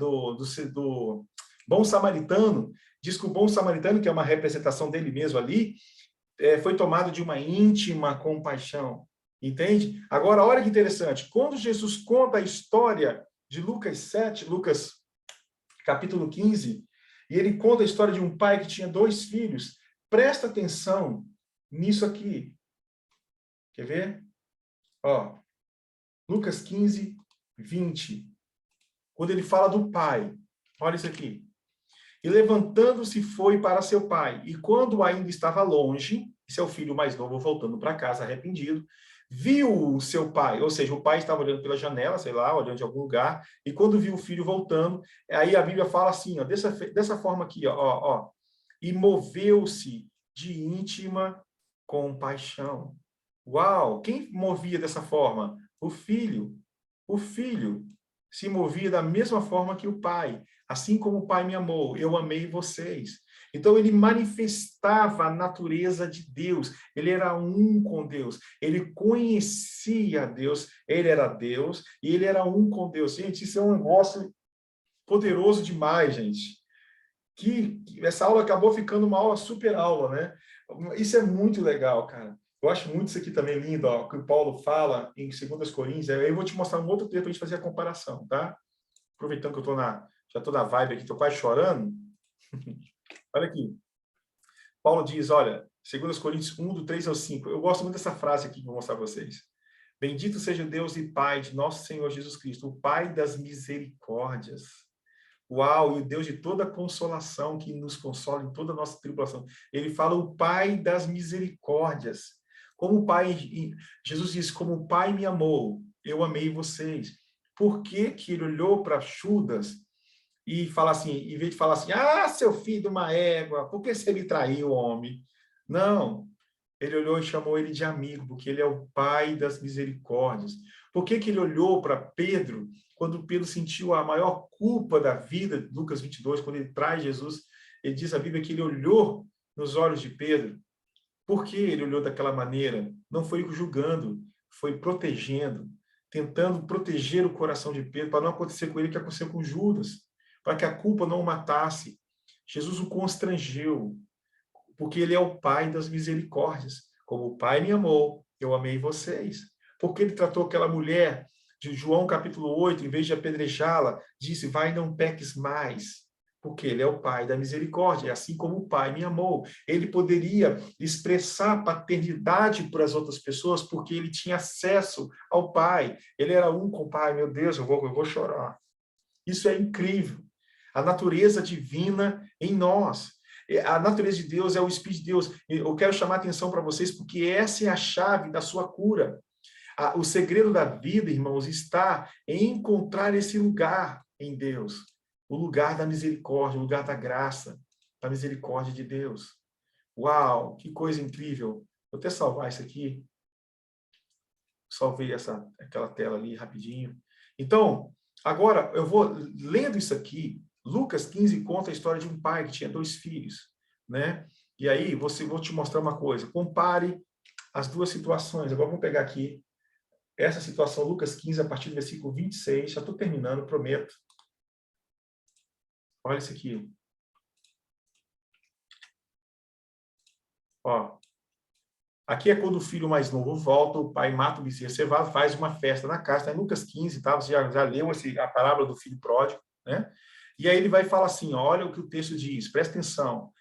do bom samaritano, diz que o bom samaritano, que é uma representação dele mesmo ali, foi tomado de uma íntima compaixão, entende? Agora, olha que interessante, quando Jesus conta a história de Lucas capítulo 15, e ele conta a história de um pai que tinha 2 filhos, presta atenção nisso aqui. Quer ver? Ó, Lucas 15, 20. Quando ele fala do pai. Olha isso aqui. E levantando-se foi para seu pai. E quando ainda estava longe, seu filho mais novo voltando para casa arrependido, viu o seu pai, ou seja, o pai estava olhando pela janela, sei lá, olhando de algum lugar, e quando viu o filho voltando, aí a Bíblia fala assim, ó, dessa forma aqui, ó, e moveu-se de íntima compaixão. Uau! Quem movia dessa forma? O filho. O filho. se movia da mesma forma que o Pai. Assim como o Pai me amou, eu amei vocês. Então, ele manifestava a natureza de Deus. Ele era um com Deus. Ele conhecia Deus. Ele era Deus e ele era um com Deus. Gente, isso é um negócio poderoso demais, gente. Que essa aula acabou ficando uma aula super aula, né? Isso é muito legal, cara. Eu acho muito isso aqui também lindo, ó, que o Paulo fala em 2 Coríntios. Aí eu vou te mostrar um outro texto para a gente fazer a comparação, tá? Aproveitando que eu já estou na vibe aqui, estou quase chorando. Olha aqui. Paulo diz, olha, 2 Coríntios 1, do 3 ao 5. Eu gosto muito dessa frase aqui que vou mostrar para vocês. Bendito seja Deus e Pai de nosso Senhor Jesus Cristo, o Pai das misericórdias. Uau, e o Deus de toda consolação, que nos consola em toda a nossa tribulação. Ele fala o Pai das misericórdias. Como o Pai, Jesus diz, como o Pai me amou, eu amei vocês. Por que que ele olhou para Judas e fala assim, em vez de falar assim, ah, seu filho de uma égua, por que você me traiu, homem? Não, ele olhou e chamou ele de amigo, porque ele é o Pai das misericórdias. Por que que ele olhou para Pedro, quando Pedro sentiu a maior culpa da vida, Lucas 22, quando ele traz Jesus, ele diz a Bíblia que ele olhou nos olhos de Pedro. Por que ele olhou daquela maneira? Não foi julgando, foi protegendo, tentando proteger o coração de Pedro, para não acontecer com ele o que aconteceu com Judas, para que a culpa não o matasse. Jesus o constrangeu, porque ele é o Pai das misericórdias. Como o Pai me amou, eu amei vocês. Porque ele tratou aquela mulher de João capítulo 8, em vez de apedrejá-la, disse, vai, não peques mais. Porque ele é o Pai da misericórdia, assim como o Pai me amou. Ele poderia expressar paternidade para as outras pessoas, porque ele tinha acesso ao Pai. Ele era um com o Pai. Meu Deus, eu vou chorar. Isso é incrível. A natureza divina em nós. A natureza de Deus é o Espírito de Deus. Eu quero chamar a atenção para vocês, porque essa é a chave da sua cura. O segredo da vida, irmãos, está em encontrar esse lugar em Deus. O lugar da misericórdia, o lugar da graça, da misericórdia de Deus. Uau, que coisa incrível. Vou até salvar isso aqui. Salvei aquela tela ali rapidinho. Então, agora eu vou lendo isso aqui. Lucas 15 conta a história de um pai que tinha 2 filhos, né? E aí, vou te mostrar uma coisa. Compare as duas situações. Agora vamos pegar aqui essa situação, Lucas 15, a partir do versículo 26. Já estou terminando, prometo. Olha isso aqui. Ó. Aqui é quando o filho mais novo volta, o pai mata o bezerro cevado, faz uma festa na casa. Está em Lucas 15, tá? Você já leu a parábola do filho pródigo, né? E aí ele vai falar assim, olha o que o texto diz, presta atenção.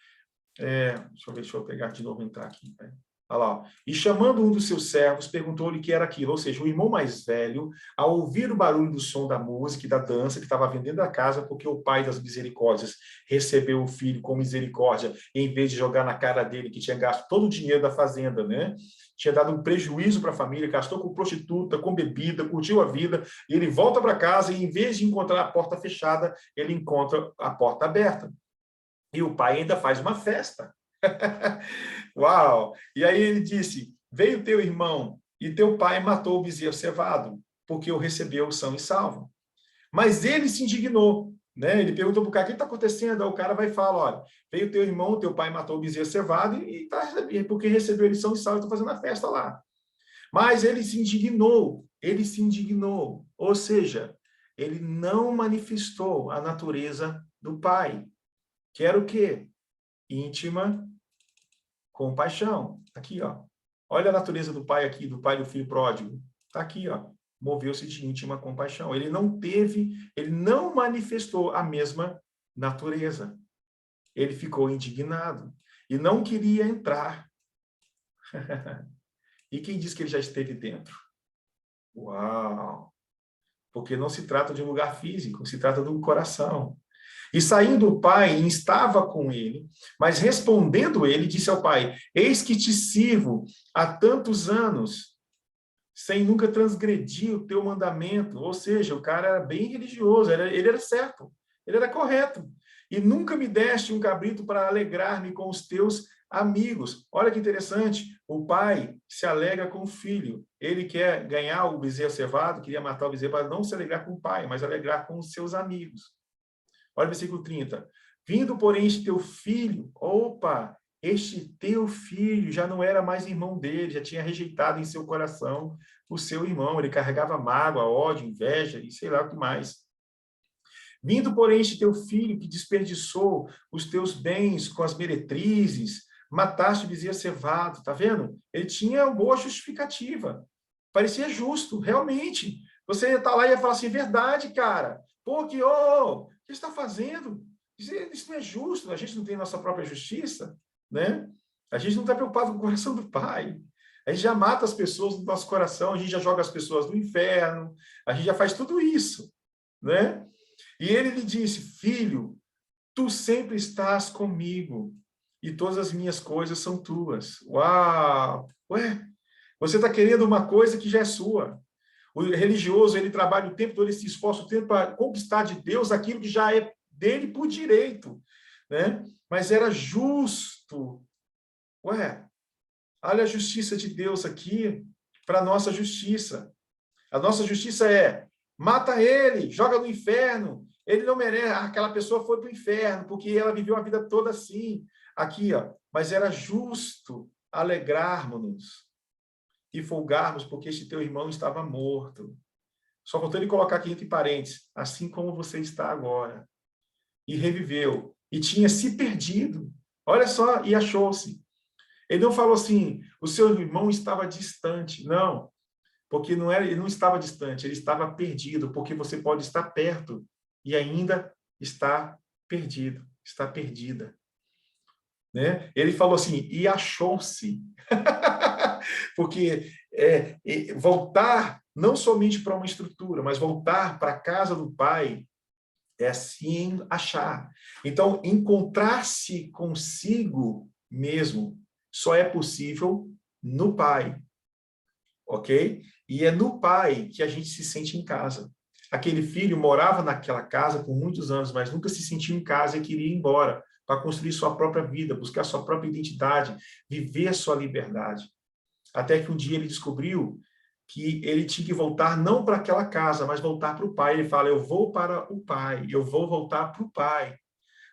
Deixa eu pegar de novo, entrar aqui. Né? Olha lá. E chamando um dos seus servos, perguntou-lhe o que era aquilo. Ou seja, o irmão mais velho, ao ouvir o barulho do som da música e da dança que estava vendendo da casa, porque o pai das misericórdias recebeu o filho com misericórdia, em vez de jogar na cara dele, que tinha gasto todo o dinheiro da fazenda, né? Tinha dado um prejuízo para a família, gastou com prostituta, com bebida, curtiu a vida, e ele volta para casa e, em vez de encontrar a porta fechada, ele encontra a porta aberta. E o pai ainda faz uma festa. Uau! E aí ele disse, veio teu irmão e teu pai matou o bezerro cevado, porque o recebeu são e salvo. Mas ele se indignou, né? Ele perguntou para o cara, o que está acontecendo? Aí o cara vai e fala, olha, veio teu irmão, teu pai matou o bezerro cevado e porque recebeu eles são e salvo, está fazendo a festa lá. Mas ele se indignou, ou seja, ele não manifestou a natureza do pai, que era o quê? Íntima compaixão. Aqui, ó. Olha a natureza do pai aqui, do pai do filho pródigo. Está aqui, ó. Moveu-se de íntima compaixão. Ele não manifestou a mesma natureza. Ele ficou indignado e não queria entrar. E quem diz que ele já esteve dentro? Uau! Porque não se trata de um lugar físico, se trata de um coração. E saindo o pai, estava com ele, mas respondendo ele, disse ao pai, eis que te sirvo há tantos anos, sem nunca transgredir o teu mandamento. Ou seja, o cara era bem religioso, ele era certo, ele era correto. E nunca me deste um cabrito para alegrar-me com os teus amigos. Olha que interessante, o pai se alegra com o filho. Ele quer ganhar o bezerro cevado, queria matar o bezerro para não se alegrar com o pai, mas alegrar com os seus amigos. Olha o versículo 30. Vindo, porém, este teu filho, opa, este teu filho já não era mais irmão dele, já tinha rejeitado em seu coração o seu irmão, ele carregava mágoa, ódio, inveja e sei lá o que mais. Vindo, porém, este teu filho que desperdiçou os teus bens com as meretrizes, mataste o bezerro cevado, tá vendo? Ele tinha uma boa justificativa. Parecia justo, realmente. Você ia estar lá e ia falar assim, verdade, cara. Pô, o que você está fazendo? Isso não é justo, a gente não tem nossa própria justiça, né? A gente não está preocupado com o coração do Pai. A gente já mata as pessoas no nosso coração, a gente já joga as pessoas no inferno, a gente já faz tudo isso, né? E ele lhe disse, filho, tu sempre estás comigo e todas as minhas coisas são tuas. Uau! Ué, você está querendo uma coisa que já é sua. O religioso, ele trabalha o tempo todo, ele se esforça o tempo para conquistar de Deus aquilo que já é dele por direito, né? Mas era justo. Ué, olha a justiça de Deus aqui para a nossa justiça. A nossa justiça é, mata ele, joga no inferno, ele não merece, aquela pessoa foi para o inferno, porque ela viveu a vida toda assim. Aqui, ó, mas era justo alegrarmos-nos e folgarmos, porque este teu irmão estava morto. Só faltou ele colocar aqui entre parênteses, assim como você está agora. E reviveu. E tinha se perdido. Olha só, e achou-se. Ele não falou assim, o seu irmão estava distante. Não, porque não era, ele não estava distante, ele estava perdido, porque você pode estar perto e ainda está perdido, está perdida. Né? Ele falou assim, e achou-se. Porque voltar não somente para uma estrutura, mas voltar para a casa do Pai é assim achar. Então, encontrar-se consigo mesmo só é possível no Pai, ok? E é no Pai que a gente se sente em casa. Aquele filho morava naquela casa por muitos anos, mas nunca se sentiu em casa e queria ir embora para construir sua própria vida, buscar sua própria identidade, viver sua liberdade. Até que um dia ele descobriu que ele tinha que voltar não para aquela casa, mas voltar para o Pai. Ele fala, eu vou para o Pai, eu vou voltar para o Pai,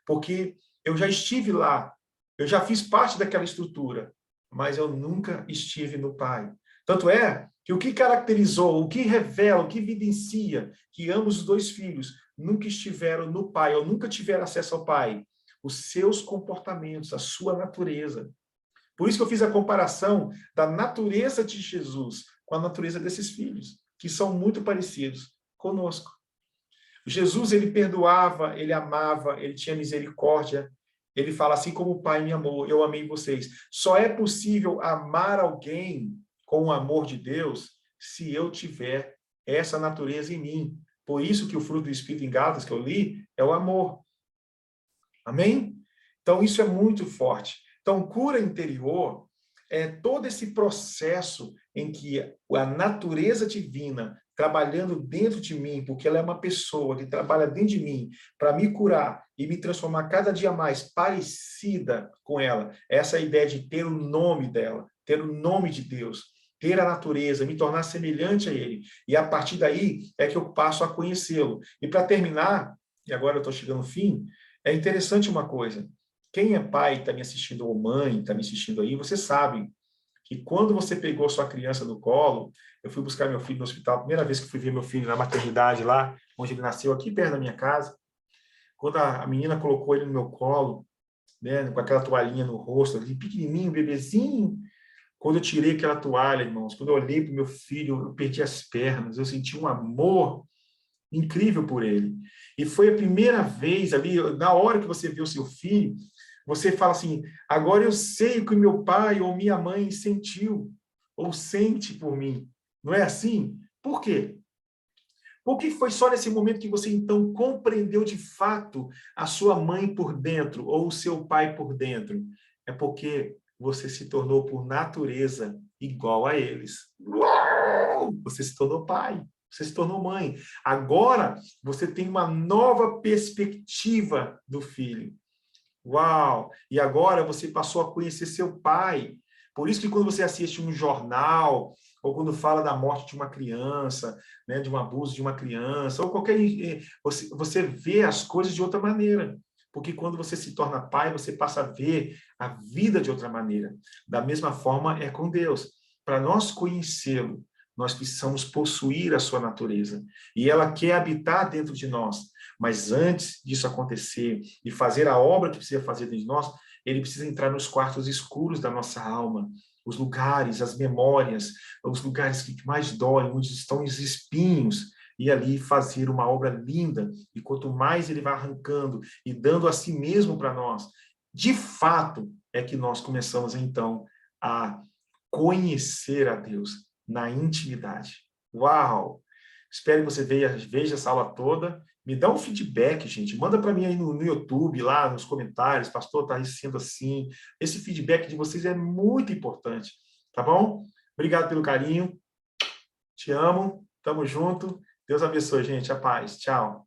porque eu já estive lá, eu já fiz parte daquela estrutura, mas eu nunca estive no Pai. Tanto é que o que caracterizou, o que revela, o que evidencia que ambos os dois filhos nunca estiveram no Pai, ou nunca tiveram acesso ao Pai, os seus comportamentos, a sua natureza. Por isso que eu fiz a comparação da natureza de Jesus com a natureza desses filhos, que são muito parecidos conosco. Jesus, ele perdoava, ele amava, ele tinha misericórdia. Ele fala assim como o Pai me amou, eu amei vocês. Só é possível amar alguém com o amor de Deus se eu tiver essa natureza em mim. Por isso que o fruto do Espírito em Gálatas, que eu li, é o amor. Amém? Então, isso é muito forte. Então, cura interior é todo esse processo em que a natureza divina trabalhando dentro de mim, porque ela é uma pessoa que trabalha dentro de mim para me curar e me transformar cada dia mais parecida com ela. Essa é a ideia de ter o nome dela, ter o nome de Deus, ter a natureza, me tornar semelhante a ele. E a partir daí é que eu passo a conhecê-lo. E para terminar, e agora eu estou chegando ao fim, é interessante uma coisa. Quem é pai, está me assistindo, ou mãe, está me assistindo aí, você sabe que quando você pegou sua criança no colo, eu fui buscar meu filho no hospital, a primeira vez que fui ver meu filho na maternidade lá, onde ele nasceu, aqui perto da minha casa, quando a menina colocou ele no meu colo, né, com aquela toalhinha no rosto, ali, pequenininho, bebezinho, quando eu tirei aquela toalha, irmãos, quando eu olhei para o meu filho, eu perdi as pernas, eu senti um amor incrível por ele. E foi a primeira vez ali, na hora que você vê o seu filho, você fala assim, agora eu sei o que meu pai ou minha mãe sentiu, ou sente por mim. Não é assim? Por quê? Porque foi só nesse momento que você, então, compreendeu de fato a sua mãe por dentro, ou o seu pai por dentro. É porque você se tornou, por natureza, igual a eles. Uau! Você se tornou pai. Você se tornou mãe. Agora, você tem uma nova perspectiva do filho. Uau! E agora você passou a conhecer seu pai. Por isso que quando você assiste um jornal, ou quando fala da morte de uma criança, né, de um abuso de uma criança, ou qualquer... você vê as coisas de outra maneira. Porque quando você se torna pai, você passa a ver a vida de outra maneira. Da mesma forma é com Deus. Para nós conhecê-lo, nós precisamos possuir a sua natureza. E ela quer habitar dentro de nós. Mas antes disso acontecer e fazer a obra que precisa fazer dentro de nós, ele precisa entrar nos quartos escuros da nossa alma, os lugares, as memórias, os lugares que mais doem, onde estão os espinhos, e ali fazer uma obra linda. E quanto mais ele vai arrancando e dando a si mesmo para nós, de fato, é que nós começamos, então, a conhecer a Deus na intimidade. Uau! Espero que você veja essa aula toda. Me dá um feedback, gente. Manda para mim aí no YouTube, lá nos comentários. Pastor, está sendo assim. Esse feedback de vocês é muito importante. Tá bom? Obrigado pelo carinho. Te amo. Tamo junto. Deus abençoe, gente. A paz. Tchau.